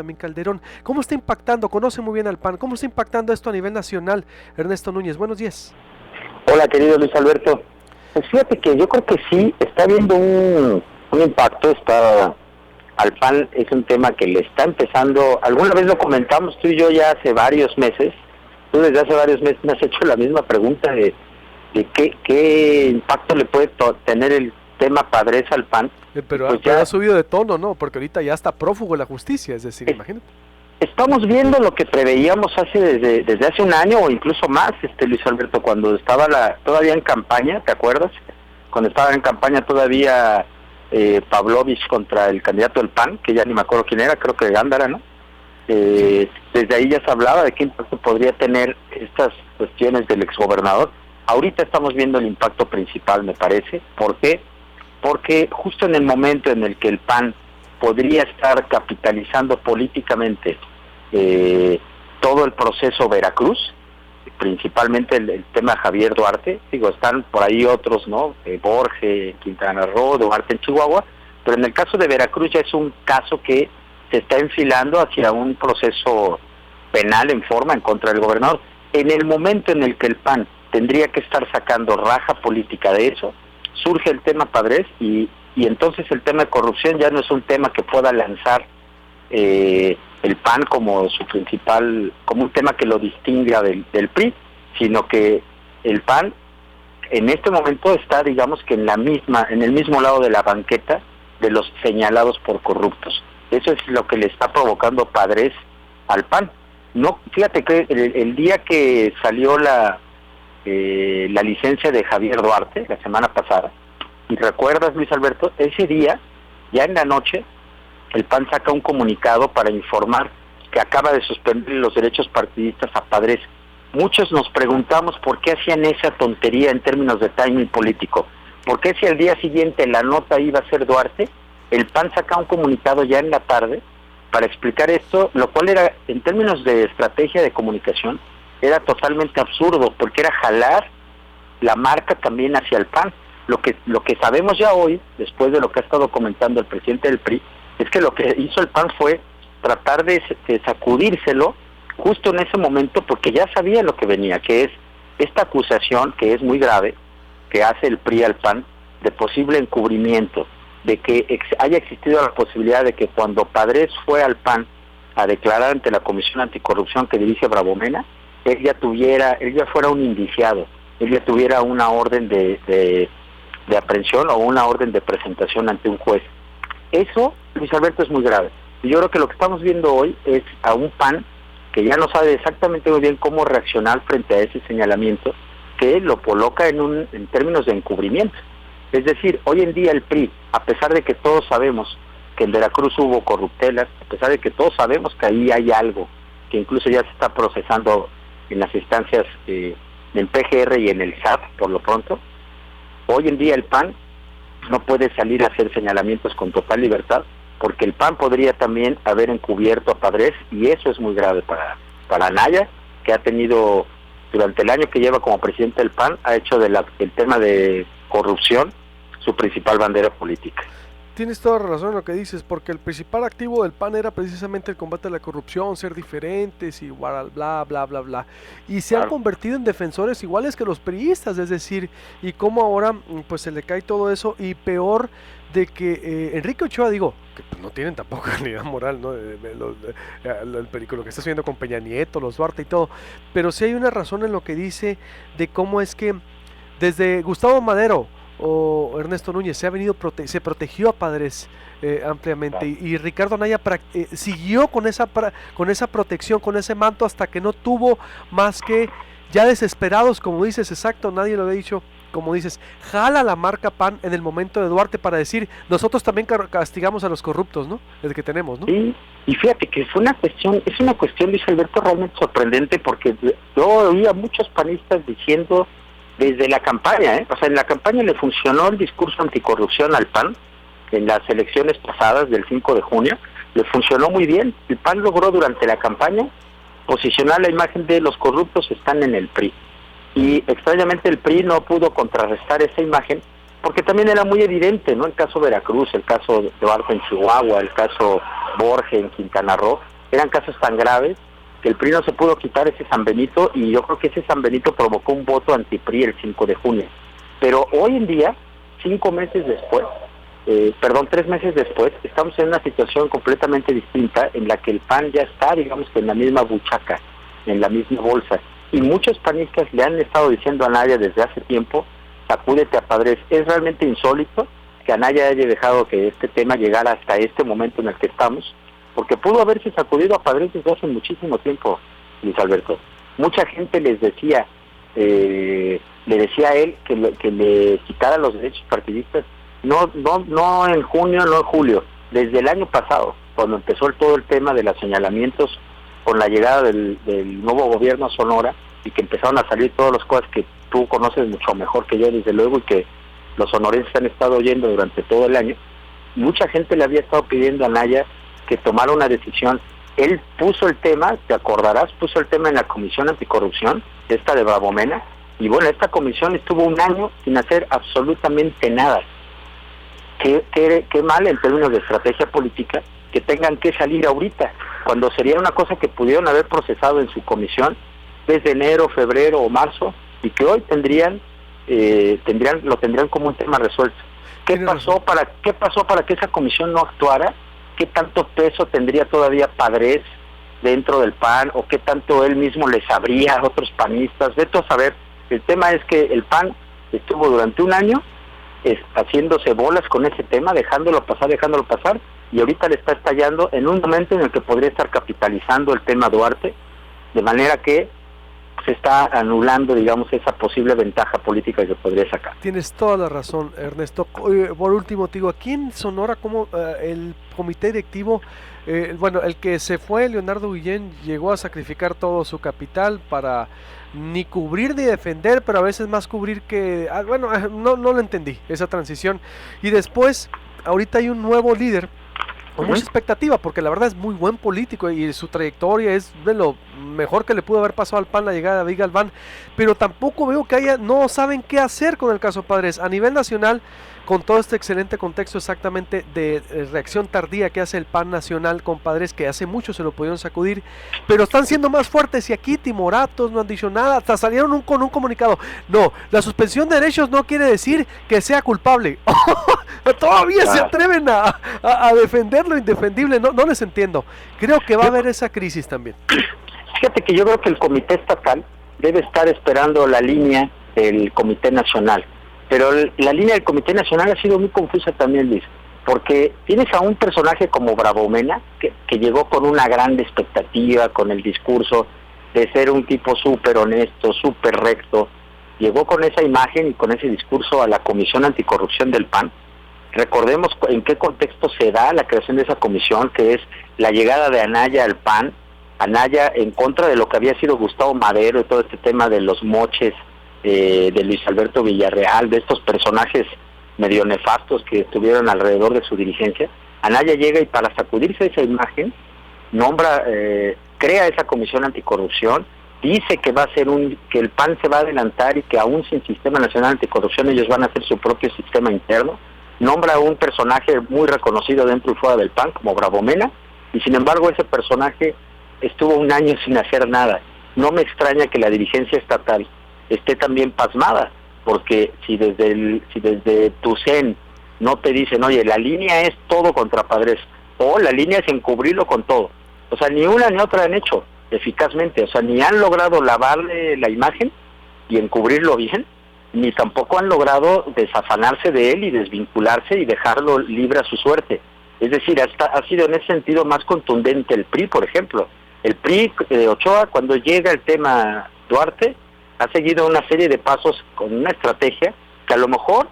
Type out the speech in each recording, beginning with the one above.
también Calderón. ¿Cómo está impactando? Conoce muy bien al PAN. ¿Cómo está impactando esto a nivel nacional? Ernesto Núñez, buenos días. Hola, querido Luis Alberto. Pues fíjate que yo creo que sí, está habiendo un impacto, al PAN es un tema que le está empezando, alguna vez lo comentamos tú y yo ya hace varios meses, tú desde hace varios meses me has hecho la misma pregunta de qué impacto le puede tener el tema Padres al PAN. Pero Pues ya ha subido de tono, ¿no? Porque ahorita ya está prófugo la justicia, es decir, imagínate. estamos viendo lo que preveíamos desde hace un año o incluso más, Luis Alberto, cuando estaba todavía en campaña, ¿te acuerdas? Cuando estaba en campaña todavía Pavlovich contra el candidato del PAN, que ya ni me acuerdo quién era, creo que Gándara, ¿no? Desde ahí ya se hablaba de qué impacto podría tener estas cuestiones del exgobernador. Ahorita estamos viendo el impacto principal, me parece. ¿Por qué? Porque justo en el momento en el que el PAN podría estar capitalizando políticamente todo el proceso Veracruz, principalmente el tema Javier Duarte, están por ahí otros, ¿no? Borges, Quintana Roo, Duarte en Chihuahua, pero en el caso de Veracruz ya es un caso que se está enfilando hacia un proceso penal en forma en contra del gobernador. En el momento en el que el PAN tendría que estar sacando raja política de eso, surge el tema Padres y entonces el tema de corrupción ya no es un tema que pueda lanzar el PAN como su principal, como un tema que lo distinga del PRI, sino que el PAN en este momento está, digamos que en el mismo lado de la banqueta de los señalados por corruptos. Eso es lo que le está provocando Padres al PAN. No, fíjate que el día que salió la licencia de Javier Duarte, la semana pasada, y recuerdas, Luis Alberto, ese día, ya en la noche, el PAN saca un comunicado para informar que acaba de suspender los derechos partidistas a Padres. Muchos nos preguntamos por qué hacían esa tontería en términos de timing político. ¿Por qué si al día siguiente la nota iba a ser Duarte, el PAN saca un comunicado ya en la tarde para explicar esto, lo cual era, en términos de estrategia de comunicación, era totalmente absurdo, porque era jalar la marca también hacia el PAN. Lo que sabemos ya hoy, después de lo que ha estado comentando el presidente del PRI, es que lo que hizo el PAN fue tratar de sacudírselo justo en ese momento, porque ya sabía lo que venía, que es esta acusación, que es muy grave, que hace el PRI al PAN, de posible encubrimiento, de que haya existido la posibilidad de que cuando Padres fue al PAN a declarar ante la Comisión Anticorrupción que dirige Bravo Mena, él ya fuera un indiciado, él ya tuviera una orden de aprehensión o una orden de presentación ante un juez. Eso, Luis Alberto, es muy grave. Y yo creo que lo que estamos viendo hoy es a un PAN que ya no sabe exactamente muy bien cómo reaccionar frente a ese señalamiento, que lo coloca en términos de encubrimiento. Es decir, hoy en día el PRI, a pesar de que todos sabemos que en Veracruz hubo corruptelas, a pesar de que todos sabemos que ahí hay algo, que incluso ya se está procesando en las instancias del PGR y en el SAT, por lo pronto, hoy en día el PAN no puede salir a hacer señalamientos con total libertad, porque el PAN podría también haber encubierto a Padres, y eso es muy grave para Anaya, que ha tenido, durante el año que lleva como presidente del PAN, ha hecho el tema de corrupción su principal bandera política. Tienes toda razón en lo que dices, porque el principal activo del PAN era precisamente el combate a la corrupción, ser diferentes y bla, bla, bla, bla, bla. Y se han convertido en defensores iguales que los priistas, es decir, y cómo ahora pues se le cae todo eso, y peor de que Enrique Ochoa, digo, que pues, no tienen tampoco calidad moral, ¿no? Lo que está sucediendo con Peña Nieto, los Duarte y todo, pero sí hay una razón en lo que dice de cómo es que desde Gustavo Madero o Ernesto Núñez se protegió a Padres ampliamente, y Ricardo Anaya siguió con esa protección, con ese manto, hasta que no tuvo más que, ya desesperados, como dices, exacto, nadie lo había dicho, como dices, jala la marca PAN en el momento de Duarte para decir, nosotros también castigamos a los corruptos, ¿no? El que tenemos, ¿no? Sí, y fíjate que es una cuestión, Luis Alberto, realmente sorprendente, porque yo oía a muchos panistas diciendo desde la campaña, o sea, en la campaña le funcionó el discurso anticorrupción al PAN, en las elecciones pasadas del 5 de junio, le funcionó muy bien. El PAN logró durante la campaña posicionar la imagen de los corruptos están en el PRI. Y extrañamente el PRI no pudo contrarrestar esa imagen porque también era muy evidente, ¿no? El caso Veracruz, el caso de Duarte en Chihuahua, el caso Borges en Quintana Roo, eran casos tan graves que el PRI no se pudo quitar ese San Benito, y yo creo que ese San Benito provocó un voto anti-PRI el 5 de junio. Pero hoy en día, 3 meses después, estamos en una situación completamente distinta en la que el PAN ya está, digamos que en la misma buchaca, en la misma bolsa. Y muchos panistas le han estado diciendo a Anaya desde hace tiempo, sacúdete a Padres. Es realmente insólito que Anaya haya dejado que este tema llegara hasta este momento en el que estamos, porque pudo haberse sacudido a Padres desde hace muchísimo tiempo, Luis Alberto. Mucha gente le decía a él que le quitara los derechos partidistas, no en junio, no en julio, desde el año pasado, cuando empezó todo el tema de los señalamientos con la llegada del nuevo gobierno a Sonora, y que empezaron a salir todas las cosas que tú conoces mucho mejor que yo, desde luego, y que los sonorenses han estado oyendo durante todo el año. Mucha gente le había estado pidiendo a Anaya que tomara una decisión. Él puso el tema, te acordarás, puso el tema en la Comisión Anticorrupción, esta de Bravo Mena, y bueno, esta comisión estuvo un año sin hacer absolutamente nada. Qué mal en términos de estrategia política que tengan que salir ahorita, cuando sería una cosa que pudieron haber procesado en su comisión desde enero, febrero o marzo, y que hoy lo tendrían como un tema resuelto. ¿Qué pasó para que esa comisión no actuara? ¿Qué tanto peso tendría todavía Padres dentro del PAN, o qué tanto él mismo les abría a otros panistas? Vete a saber. El tema es que el PAN estuvo durante un año haciéndose bolas con ese tema, dejándolo pasar, y ahorita le está estallando en un momento en el que podría estar capitalizando el tema Duarte, de manera que se está anulando, digamos, esa posible ventaja política que podría sacar. Tienes toda la razón, Ernesto. Por último, te digo, aquí en Sonora, como el comité directivo, el que se fue, Leonardo Guillén, llegó a sacrificar todo su capital para ni cubrir ni defender, pero a veces más cubrir que... no lo entendí, esa transición. Y después, ahorita hay un nuevo líder con mucha expectativa, porque la verdad es muy buen político y su trayectoria es de lo mejor que le pudo haber pasado al PAN, la llegada de David Galván, pero tampoco veo que no saben qué hacer con el caso Padres a nivel nacional, con todo este excelente contexto exactamente de reacción tardía que hace el PAN nacional con Padres, que hace mucho se lo pudieron sacudir, pero están siendo más fuertes, y aquí timoratos no han dicho nada, hasta salieron con un comunicado. No, la suspensión de derechos no quiere decir que sea culpable. Todavía se atreven a defender lo indefendible. No les entiendo. Creo que va a haber esa crisis también. Fíjate que yo creo que el comité estatal debe estar esperando la línea del comité nacional, pero la línea del comité nacional ha sido muy confusa también, Luis, porque tienes a un personaje como Bravo Mena, que llegó con una gran expectativa, con el discurso de ser un tipo súper honesto, súper recto, llegó con esa imagen y con ese discurso a la Comisión Anticorrupción del PAN. Recordemos en qué contexto se da la creación de esa comisión, que es la llegada de Anaya al PAN, Anaya en contra de lo que había sido Gustavo Madero y todo este tema de los moches de Luis Alberto Villarreal, de estos personajes medio nefastos que estuvieron alrededor de su dirigencia. Anaya llega y, para sacudirse esa imagen, crea esa comisión anticorrupción, dice que va a ser que el PAN se va a adelantar y que aún sin sistema nacional anticorrupción ellos van a hacer su propio sistema interno. Nombra a un personaje muy reconocido dentro y fuera del PAN como Bravo Mena, y sin embargo ese personaje estuvo un año sin hacer nada. No me extraña que la dirigencia estatal esté también pasmada, porque si desde tu CEN no te dicen, oye, la línea es todo contra Padres, o la línea es encubrirlo con todo, o sea, ni una ni otra han hecho eficazmente, o sea, ni han logrado lavarle la imagen y encubrirlo bien, ni tampoco han logrado desafanarse de él y desvincularse y dejarlo libre a su suerte. Es decir, ha sido en ese sentido más contundente el PRI, por ejemplo. El PRI de Ochoa, cuando llega el tema Duarte, ha seguido una serie de pasos con una estrategia que a lo mejor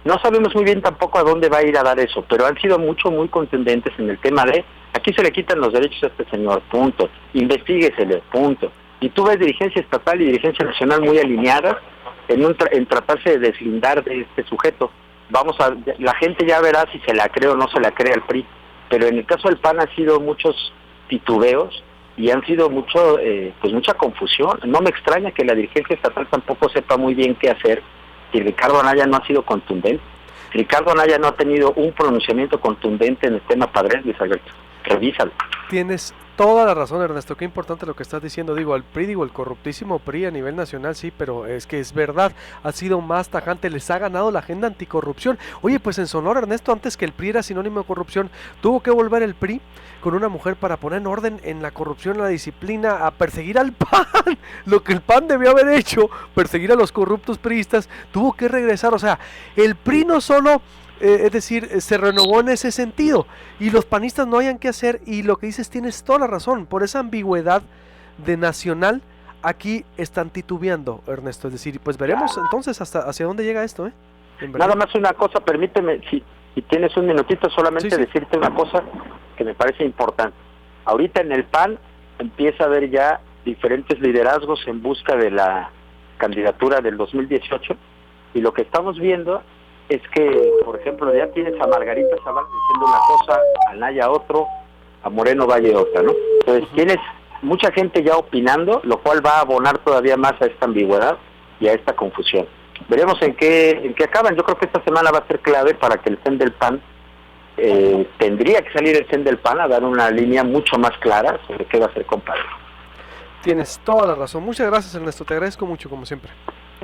no sabemos muy bien tampoco a dónde va a ir a dar eso, pero han sido muy contundentes en el tema de aquí se le quitan los derechos a este señor, punto, investiguesele, punto. Y tú ves dirigencia estatal y dirigencia nacional muy alineadas en tratarse de deslindar de este sujeto. La gente ya verá si se la cree o no se la cree al PRI, pero en el caso del PAN ha sido muchos titubeos y han sido mucha confusión. No me extraña que la dirigencia estatal tampoco sepa muy bien qué hacer, y Ricardo Anaya no ha sido contundente. Ricardo Anaya no ha tenido un pronunciamiento contundente en el tema Padres, Luis Alberto. Revísalo. Tienes toda la razón, Ernesto, qué importante lo que estás diciendo. Digo, el PRI, el corruptísimo PRI a nivel nacional, sí, pero es que es verdad, ha sido más tajante, les ha ganado la agenda anticorrupción. Oye, pues en Sonora, Ernesto, antes que el PRI era sinónimo de corrupción, tuvo que volver el PRI con una mujer para poner en orden en la corrupción, en la disciplina, a perseguir al PAN, lo que el PAN debió haber hecho, perseguir a los corruptos priistas, tuvo que regresar. O sea, el PRI no solo... es decir, se renovó en ese sentido y los panistas no hayan qué hacer, y lo que dices tienes toda la razón, por esa ambigüedad de nacional aquí están titubeando, Ernesto, es decir, pues veremos entonces hacia dónde llega esto, Nada más una cosa, permíteme, si tienes un minutito, solamente decirte una cosa que me parece importante. Ahorita en el PAN empieza a haber ya diferentes liderazgos en busca de la candidatura del 2018, y lo que estamos viendo es que, por ejemplo, ya tienes a Margarita Zavala diciendo una cosa, a Naya otro, a Moreno Valle otra, ¿no? Entonces tienes mucha gente ya opinando, lo cual va a abonar todavía más a esta ambigüedad y a esta confusión. Veremos en qué acaban. Yo creo que esta semana va a ser clave para que el CEN del PAN, tendría que salir el CEN del PAN a dar una línea mucho más clara sobre qué va a hacer con Padre. Tienes toda la razón. Muchas gracias, Ernesto, te agradezco mucho, como siempre.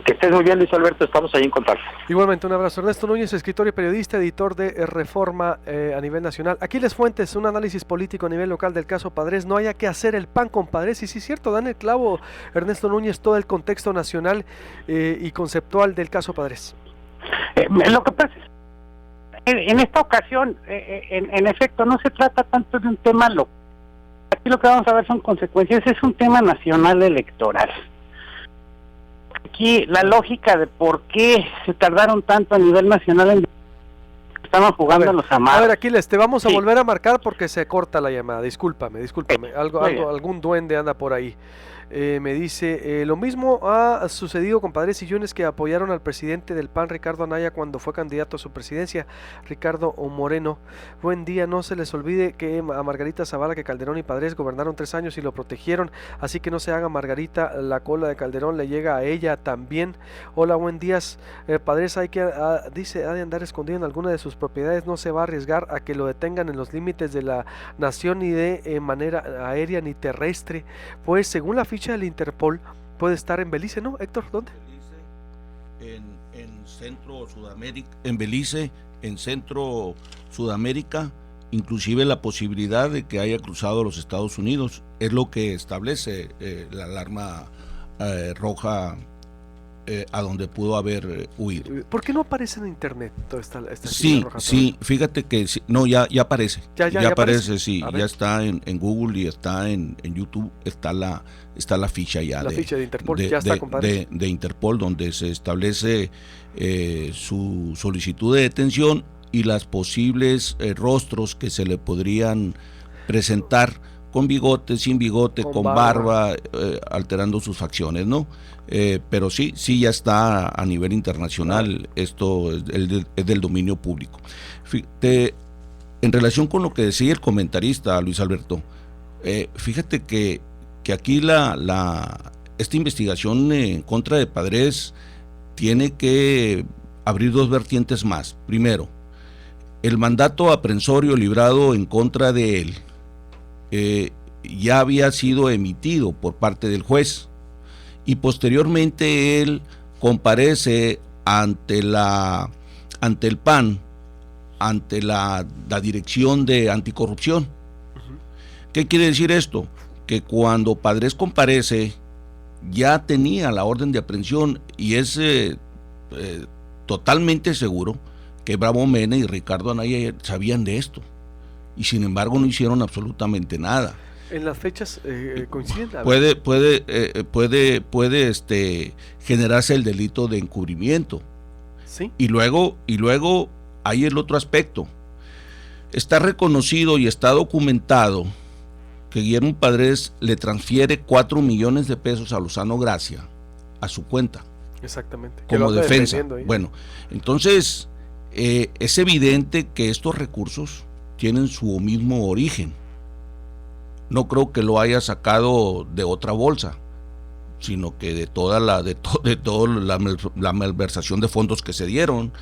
Que estés muy bien, Luis Alberto, estamos ahí en contacto. Igualmente, un abrazo. Ernesto Núñez, escritor y periodista, editor de Reforma a nivel nacional. Aquiles Fuentes, un análisis político a nivel local del caso Padres. No haya que hacer el PAN con Padres. Y sí es cierto, dan el clavo, Ernesto Núñez, todo el contexto nacional y conceptual del caso Padres. Lo que pasa es, en esta ocasión, en efecto, no se trata tanto de un tema local. Aquí lo que vamos a ver son consecuencias, es un tema nacional electoral. Aquí la lógica de por qué se tardaron tanto a nivel nacional en... Estaban jugando los amados. A ver, Aquiles, te vamos a volver a marcar porque se corta la llamada. Discúlpame. Algún duende anda por ahí. Me dice, lo mismo ha sucedido con Padres Sillones, que apoyaron al presidente del PAN, Ricardo Anaya, cuando fue candidato a su presidencia, Ricardo Moreno. Buen día, no se les olvide que a Margarita Zavala, que Calderón y Padres gobernaron 3 años y lo protegieron, así que no se haga Margarita, la cola de Calderón le llega a ella también. Hola, buen día. Padres dice, ha de andar escondido en alguna de sus propiedades, no se va a arriesgar a que lo detengan en los límites de la nación, ni de manera aérea ni terrestre, pues según la ficha del Interpol puede estar en Belice, ¿no, Héctor? ¿Dónde? En Centro Sudamérica, en Belice, en Centro Sudamérica, inclusive la posibilidad de que haya cruzado los Estados Unidos, es lo que establece la alarma roja a donde pudo haber huido. ¿Por qué no aparece en internet toda esta sí, roja? Sí, fíjate que no, ya aparece. Ya aparece, sí, ya está en Google y está en YouTube, está la ficha ya. La ficha de Interpol, ya está, compadre. De Interpol, donde se establece su solicitud de detención y las posibles rostros que se le podrían presentar, con bigote, sin bigote, con barba, alterando sus facciones, ¿no? Pero sí ya está a nivel internacional, esto es del dominio público. Fíjate, en relación con lo que decía el comentarista, Luis Alberto, fíjate que aquí esta investigación en contra de Padres tiene que abrir 2 vertientes más. Primero, el mandato aprehensorio librado en contra de él ya había sido emitido por parte del juez, y posteriormente él comparece ante el PAN, ante la Dirección de Anticorrupción. ¿Qué quiere decir esto? Que cuando Padres comparece ya tenía la orden de aprehensión, y es totalmente seguro que Bravo Mena y Ricardo Anaya sabían de esto, y sin embargo no hicieron absolutamente nada. ¿En las fechas coinciden? Puede generarse el delito de encubrimiento. ¿Sí? Y luego hay el otro aspecto. Está reconocido y está documentado que Guillermo Padres le transfiere 4 millones de pesos a Lozano Gracia a su cuenta. Exactamente. Como defensa. Bueno, entonces es evidente que estos recursos tienen su mismo origen. No creo que lo haya sacado de otra bolsa, sino que de toda la malversación de fondos que se dieron.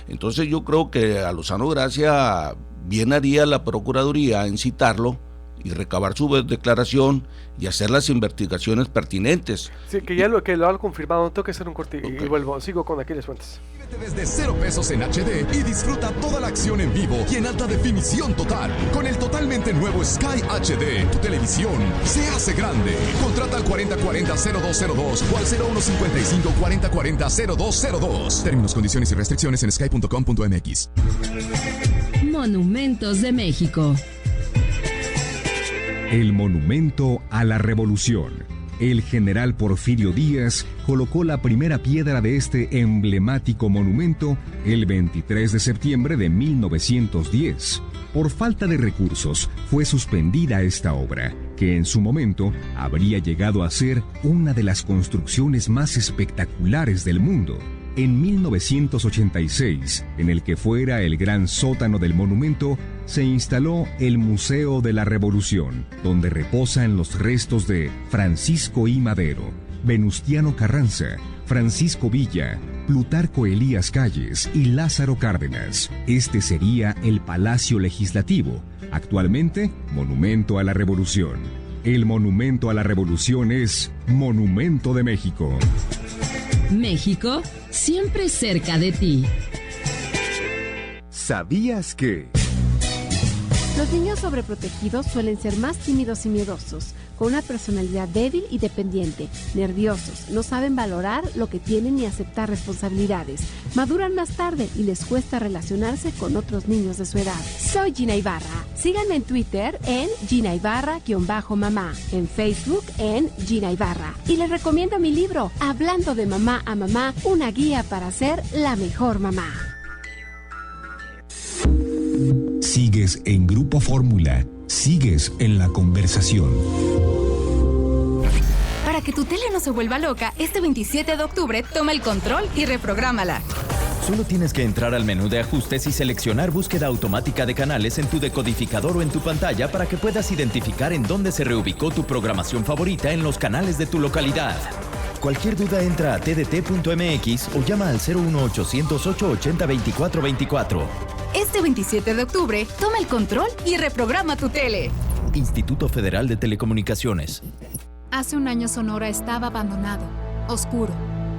Entonces yo creo que a Lozano Gracia bien haría la Procuraduría en citarlo y recabar su declaración y hacer las investigaciones pertinentes. Sí, que ya lo han confirmado. Tengo que hacer un corte y vuelvo. Sigo con Aquiles Fuentes. Desde 0 pesos en HD y disfruta toda la acción en vivo y en alta definición total. Con el totalmente nuevo Sky HD, tu televisión se hace grande. Contrata al 4040-0202 o al 0155-4040-0202. Términos, condiciones y restricciones en sky.com.mx. Monumentos de México. El monumento a la revolución. El general Porfirio Díaz colocó la primera piedra de este emblemático monumento el 23 de septiembre de 1910. Por falta de recursos, fue suspendida esta obra, que en su momento habría llegado a ser una de las construcciones más espectaculares del mundo. En 1986, en el que fuera el gran sótano del monumento, se instaló el Museo de la Revolución, donde reposan los restos de Francisco I. Madero, Venustiano Carranza, Francisco Villa, Plutarco Elías Calles y Lázaro Cárdenas. Este sería el Palacio Legislativo, actualmente Monumento a la Revolución. El Monumento a la Revolución es Monumento de México. México, siempre cerca de ti. ¿Sabías que? Los niños sobreprotegidos suelen ser más tímidos y miedosos, con una personalidad débil y dependiente, nerviosos, no saben valorar lo que tienen ni aceptar responsabilidades, maduran más tarde y les cuesta relacionarse con otros niños de su edad. Soy Gina Ibarra. Síganme en Twitter en Gina Ibarra-mamá, en Facebook en Gina Ibarra. Y les recomiendo mi libro, Hablando de mamá a mamá, una guía para ser la mejor mamá. Sigues en Grupo Fórmula. Sigues en la conversación. Para que tu tele no se vuelva loca, este 27 de octubre toma el control y reprográmala. Solo tienes que entrar al menú de ajustes y seleccionar búsqueda automática de canales en tu decodificador o en tu pantalla para que puedas identificar en dónde se reubicó tu programación favorita en los canales de tu localidad. Cualquier duda entra a tdt.mx o llama al 01800 880 2424. Este 27 de octubre, toma el control y reprograma tu tele. Instituto Federal de Telecomunicaciones. Hace un año Sonora estaba abandonado, oscuro.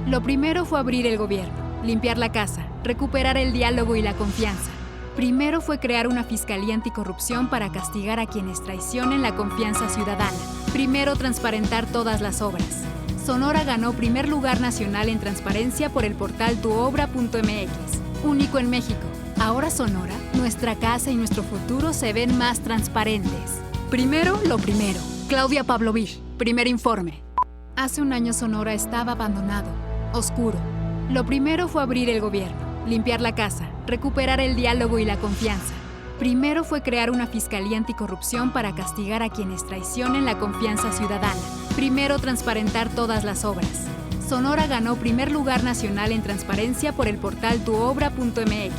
Lo primero fue abrir el gobierno, limpiar la casa, recuperar el diálogo y la confianza. Primero fue crear una fiscalía anticorrupción para castigar a quienes traicionen la confianza ciudadana. Primero transparentar todas las obras. Sonora ganó primer lugar nacional en transparencia por el portal tuobra.mx, único en México. Ahora Sonora, nuestra casa y nuestro futuro se ven más transparentes. Primero, lo primero. Claudia Pavlovich, primer informe. Hace un año Sonora estaba abandonado, oscuro. Lo primero fue abrir el gobierno, limpiar la casa, recuperar el diálogo y la confianza. Primero fue crear una fiscalía anticorrupción para castigar a quienes traicionen la confianza ciudadana. Primero transparentar todas las obras. Sonora ganó primer lugar nacional en transparencia por el portal tuobra.mx,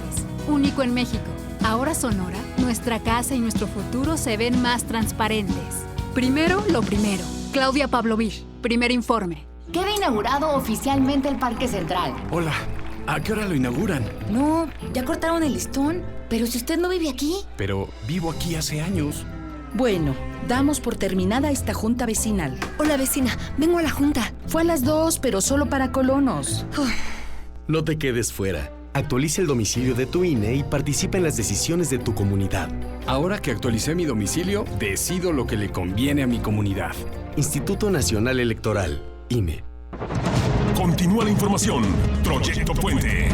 único en México. Ahora Sonora, nuestra casa y nuestro futuro se ven más transparentes. Primero, lo primero. Claudia Pavlovich, primer informe. Queda inaugurado oficialmente el Parque Central. Hola, ¿a qué hora lo inauguran? No, ya cortaron el listón. Pero si usted no vive aquí. Pero vivo aquí hace años. Bueno, damos por terminada esta junta vecinal. Hola vecina, vengo a la junta. Fue a las 2, pero solo para colonos. No te quedes fuera. Actualiza el domicilio de tu INE y participa en las decisiones de tu comunidad. Ahora que actualicé mi domicilio, decido lo que le conviene a mi comunidad. Instituto Nacional Electoral, INE. Continúa la información. Proyecto Puente.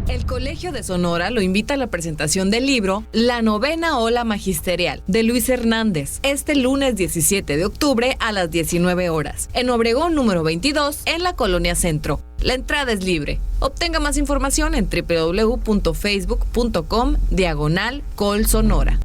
El Colegio de Sonora lo invita a la presentación del libro La Novena Ola Magisterial, de Luis Hernández, este lunes 17 de octubre a las 19 horas, en Obregón número 22, en la Colonia Centro. La entrada es libre. Obtenga más información en www.facebook.com/colsonora.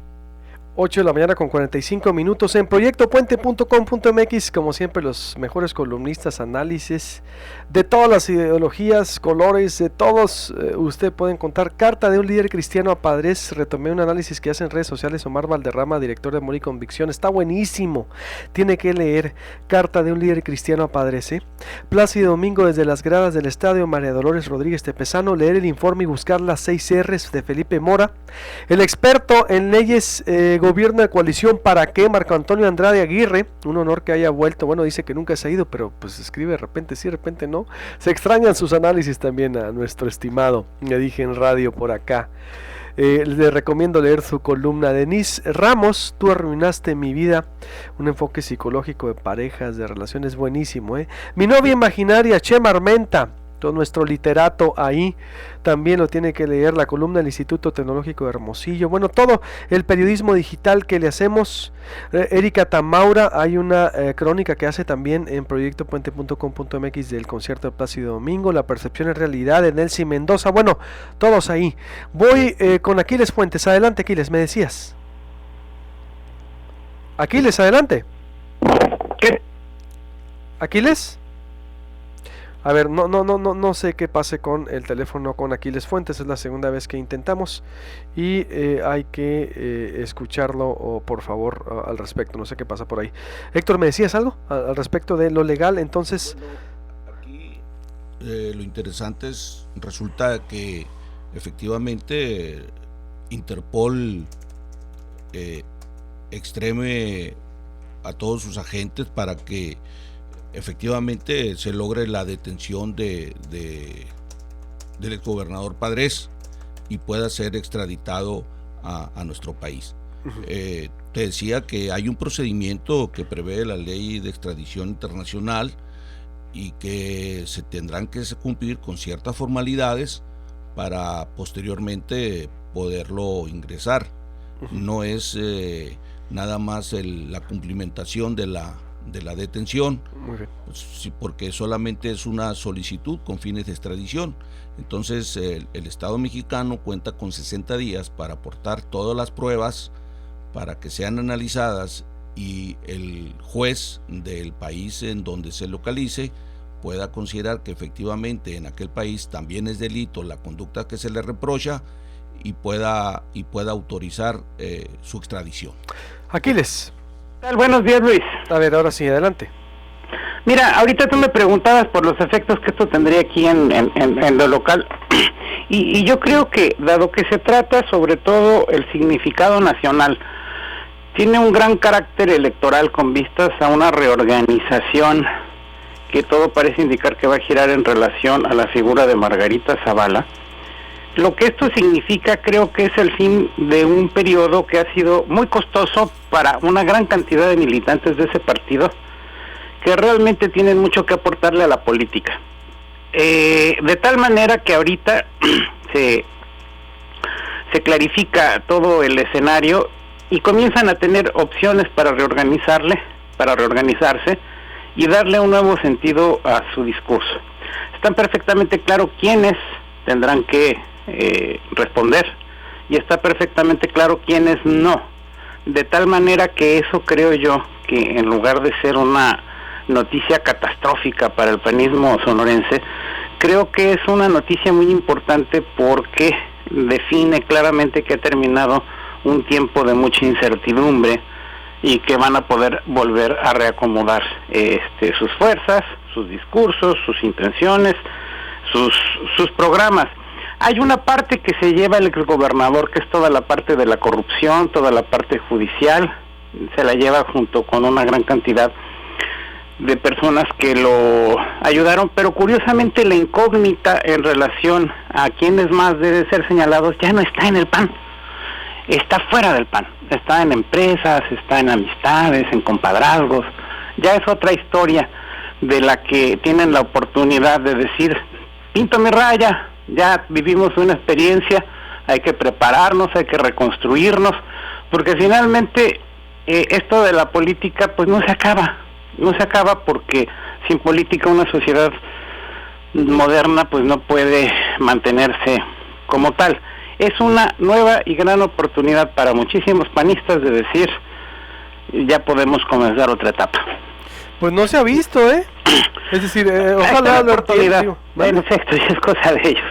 8 de la mañana con 45 minutos en proyectopuente.com.mx, como siempre los mejores columnistas, análisis de todas las ideologías, colores, de todos. Usted puede encontrar Carta de un líder cristiano a padres. Retomé un análisis que hace en redes sociales Omar Valderrama, director de Amor y Convicción, está buenísimo, tiene que leer Carta de un líder cristiano a padres. Plácido Domingo desde las gradas del estadio, María Dolores Rodríguez Tepezano, leer el informe y buscar las 6 R's de Felipe Mora. El experto en leyes, gobierno de coalición, ¿para qué? Marco Antonio Andrade Aguirre, un honor que haya vuelto. Bueno, dice que nunca se ha ido, pero pues escribe de repente sí, de repente no. Se extrañan sus análisis también a nuestro estimado, me dije en radio por acá. Le recomiendo leer su columna. Denise Ramos, Tú arruinaste mi vida, un enfoque psicológico de parejas, de relaciones, buenísimo. Mi novia imaginaria, Chema Armenta, todo nuestro literato ahí, también lo tiene que leer, la columna del Instituto Tecnológico de Hermosillo, bueno, todo el periodismo digital que le hacemos. Erika Tamaura, hay una crónica que hace también en proyectopuente.com.mx del concierto de Plácido Domingo, La percepción es realidad, de Nelcy Mendoza, bueno, todos ahí. Voy con Aquiles Fuentes. Adelante, Aquiles, me decías. Aquiles, adelante. ¿Qué? ¿Aquiles? A ver, no sé qué pase con el teléfono con Aquiles Fuentes, es la segunda vez que intentamos y hay que escucharlo, por favor, al respecto, no sé qué pasa por ahí. Héctor, ¿me decías algo al respecto de lo legal? Entonces... Bueno, aquí lo interesante resulta que efectivamente Interpol extreme a todos sus agentes para que efectivamente se logre la detención del exgobernador Padres y pueda ser extraditado a nuestro país. Te decía que hay un procedimiento que prevé la ley de extradición internacional y que se tendrán que cumplir con ciertas formalidades para posteriormente poderlo ingresar. No es nada más la cumplimentación de la detención. Muy bien. Pues, sí, porque solamente es una solicitud con fines de extradición. Entonces el Estado mexicano cuenta con 60 días para aportar todas las pruebas para que sean analizadas y el juez del país en donde se localice pueda considerar que efectivamente en aquel país también es delito la conducta que se le reprocha y pueda autorizar su extradición. Aquiles. Buenos días, Luis. A ver, ahora sí, adelante. Mira, ahorita tú me preguntabas por los efectos que esto tendría aquí en lo local y yo creo que, dado que se trata sobre todo el significado nacional, tiene un gran carácter electoral con vistas a una reorganización que todo parece indicar que va a girar en relación a la figura de Margarita Zavala. Lo que esto significa, creo que es el fin de un periodo que ha sido muy costoso para una gran cantidad de militantes de ese partido, que realmente tienen mucho que aportarle a la política. De tal manera que ahorita se clarifica todo el escenario y comienzan a tener opciones para reorganizarse y darle un nuevo sentido a su discurso. Están perfectamente claro quiénes tendrán que responder y está perfectamente claro quiénes no, de tal manera que eso creo yo que en lugar de ser una noticia catastrófica para el panismo sonorense, creo que es una noticia muy importante porque define claramente que ha terminado un tiempo de mucha incertidumbre y que van a poder volver a reacomodar sus fuerzas, sus discursos, sus intenciones, sus programas. Hay una parte que se lleva el gobernador, que es toda la parte de la corrupción, toda la parte judicial, se la lleva junto con una gran cantidad de personas que lo ayudaron, pero curiosamente la incógnita en relación a quiénes más deben ser señalados ya no está en el PAN, está fuera del PAN, está en empresas, está en amistades, en compadrazgos, ya es otra historia de la que tienen la oportunidad de decir, pinto mi raya, ya vivimos una experiencia, hay que prepararnos, hay que reconstruirnos, porque finalmente esto de la política pues no se acaba porque sin política una sociedad moderna pues no puede mantenerse como tal. Es una nueva y gran oportunidad para muchísimos panistas de decir, ya podemos comenzar otra etapa. Pues no se ha visto, ¿eh? Es decir, ojalá lo entiendan. En efecto, es cosa de ellos.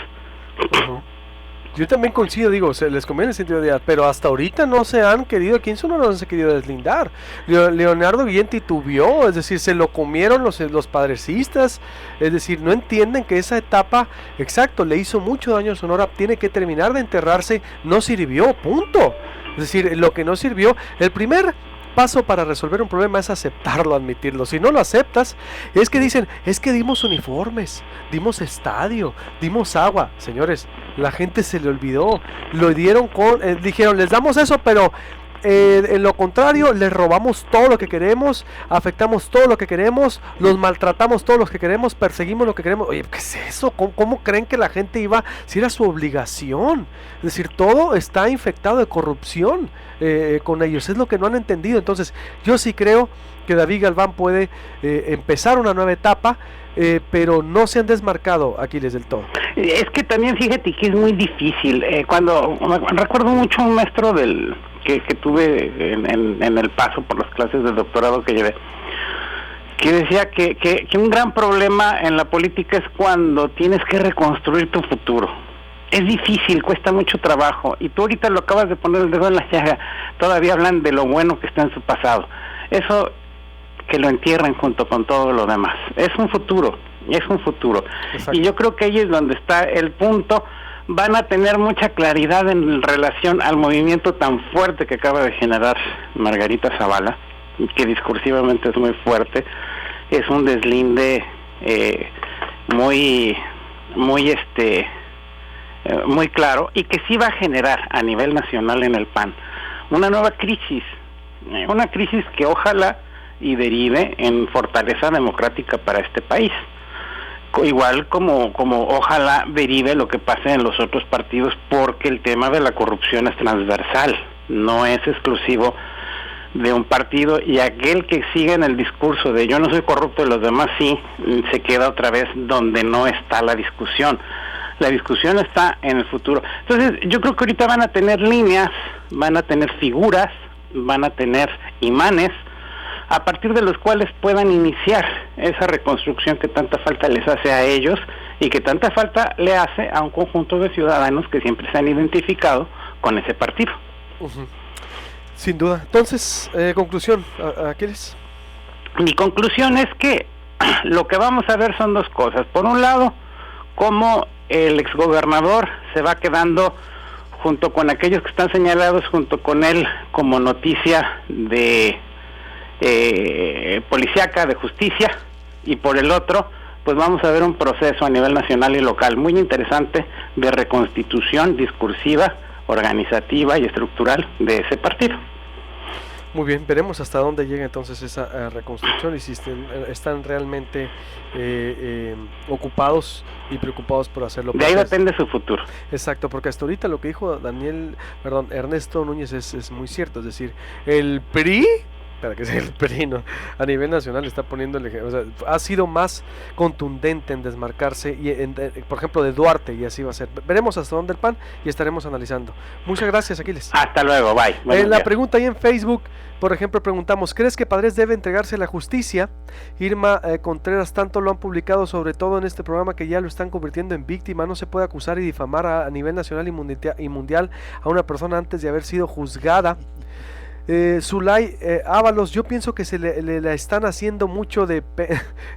Yo también coincido, digo, se les conviene el sentido de edad, pero hasta ahorita no se han querido, aquí en Sonora no se han querido deslindar. Leonardo Guillén titubeó, es decir, se lo comieron los padrecistas, es decir, no entienden que esa etapa, exacto, le hizo mucho daño a Sonora, tiene que terminar de enterrarse, no sirvió, punto. Es decir, lo que no sirvió, el primer paso para resolver un problema es aceptarlo, admitirlo. Si no lo aceptas, es que dicen, es que dimos uniformes, dimos estadio, dimos agua. Señores, la gente se le olvidó, lo dieron dijeron, les damos eso, pero en lo contrario, les robamos todo lo que queremos, afectamos todo lo que queremos, los maltratamos todo lo que queremos, perseguimos lo que queremos. Oye, ¿qué es eso? ¿Cómo creen que la gente iba? Si era su obligación. Es decir, todo está infectado de corrupción con ellos, es lo que no han entendido. Entonces, yo sí creo que David Galván puede empezar una nueva etapa, pero no se han desmarcado Aquiles del todo. Es que también fíjate que es muy difícil. Cuando recuerdo mucho un maestro que tuve en el paso por las clases de doctorado que llevé, que decía que un gran problema en la política es cuando tienes que reconstruir tu futuro. Es difícil, cuesta mucho trabajo, y tú ahorita lo acabas de poner el dedo en la llaga. Todavía hablan de lo bueno que está en su pasado. Eso que lo entierren junto con todo lo demás. Es un futuro. Exacto. Y yo creo que ahí es donde está el punto. Van a tener mucha claridad en relación al movimiento tan fuerte que acaba de generar Margarita Zavala, que discursivamente es muy fuerte. Es un deslinde muy claro, y que sí va a generar a nivel nacional en el PAN una nueva crisis, que ojalá y derive en fortaleza democrática para este país, igual como ojalá derive lo que pase en los otros partidos, porque el tema de la corrupción es transversal, no es exclusivo de un partido, y aquel que sigue en el discurso de yo no soy corrupto y los demás sí, se queda otra vez donde no está la discusión. La discusión está en el futuro. Entonces, yo creo que ahorita van a tener líneas, van a tener figuras, van a tener imanes, a partir de los cuales puedan iniciar esa reconstrucción que tanta falta les hace a ellos y que tanta falta le hace a un conjunto de ciudadanos que siempre se han identificado con ese partido. Sin duda. Entonces, conclusión, Aquiles. Mi conclusión es que lo que vamos a ver son dos cosas. Por un lado, cómo el exgobernador se va quedando junto con aquellos que están señalados junto con él como noticia de policíaca, de justicia, y por el otro, pues vamos a ver un proceso a nivel nacional y local muy interesante de reconstitución discursiva, organizativa y estructural de ese partido. Muy bien, veremos hasta dónde llega entonces esa reconstrucción y si están realmente ocupados y preocupados por hacerlo. De ahí depende su futuro. Exacto, porque hasta ahorita lo que dijo Ernesto Núñez es muy cierto, es decir, el PRI, para que sea el PRI, ¿no? A nivel nacional está poniendo el ejemplo, o sea, ha sido más contundente en desmarcarse, y por ejemplo de Duarte, y así va a ser. Veremos hasta dónde el PAN y estaremos analizando. Muchas gracias, Aquiles. Hasta luego, bye. En la pregunta ahí en Facebook, por ejemplo, preguntamos, ¿crees que Padres debe entregarse a la justicia? Irma Contreras, tanto lo han publicado, sobre todo en este programa, que ya lo están convirtiendo en víctima. No se puede acusar y difamar a nivel nacional y mundial a una persona antes de haber sido juzgada. Ábalos, yo pienso que se le están haciendo mucho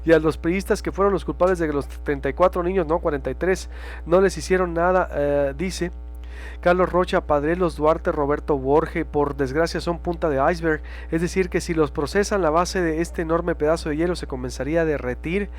y a los priistas que fueron los culpables de que los 34 niños, no 43, no les hicieron nada, dice Carlos Rocha, Padrelos, Duarte, Roberto Borge, por desgracia son punta de iceberg, es decir que si los procesan, la base de este enorme pedazo de hielo se comenzaría a derretir.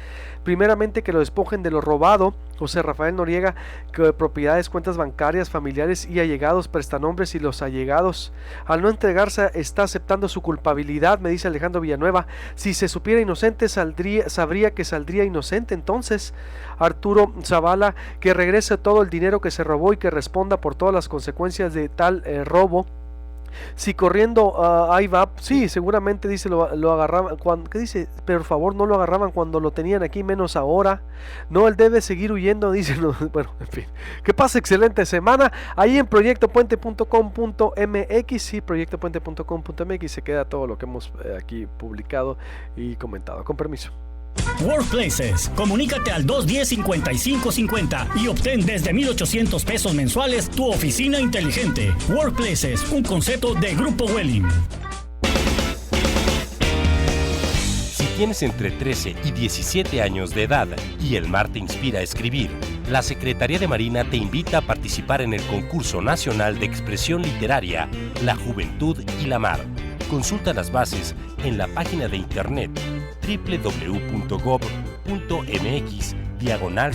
Primeramente que lo despojen de lo robado. José Rafael Noriega, que propiedades, cuentas bancarias, familiares y allegados, prestanombres, y los allegados al no entregarse está aceptando su culpabilidad, me dice Alejandro Villanueva. Si se supiera inocente, sabría que saldría inocente. Entonces Arturo Zavala, que regrese todo el dinero que se robó y que responda por todas las consecuencias de tal robo. Si corriendo ahí va, sí, seguramente dice lo agarraban, ¿qué dice? Por favor, no lo agarraban cuando lo tenían aquí, menos ahora. No, él debe seguir huyendo, dice. No, bueno, en fin. Que pase excelente semana. Ahí en proyectopuente.com.mx, sí, proyectopuente.com.mx se queda todo lo que hemos aquí publicado y comentado. Con permiso. Workplaces. Comunícate al 210-5550 y obtén desde $1,800 mensuales tu oficina inteligente. Workplaces, un concepto de Grupo Welling. Si tienes entre 13 y 17 años de edad y el mar te inspira a escribir, la Secretaría de Marina te invita a participar en el Concurso Nacional de Expresión Literaria La Juventud y la Mar. Consulta las bases en la página de internet www.gov.mx/CPL.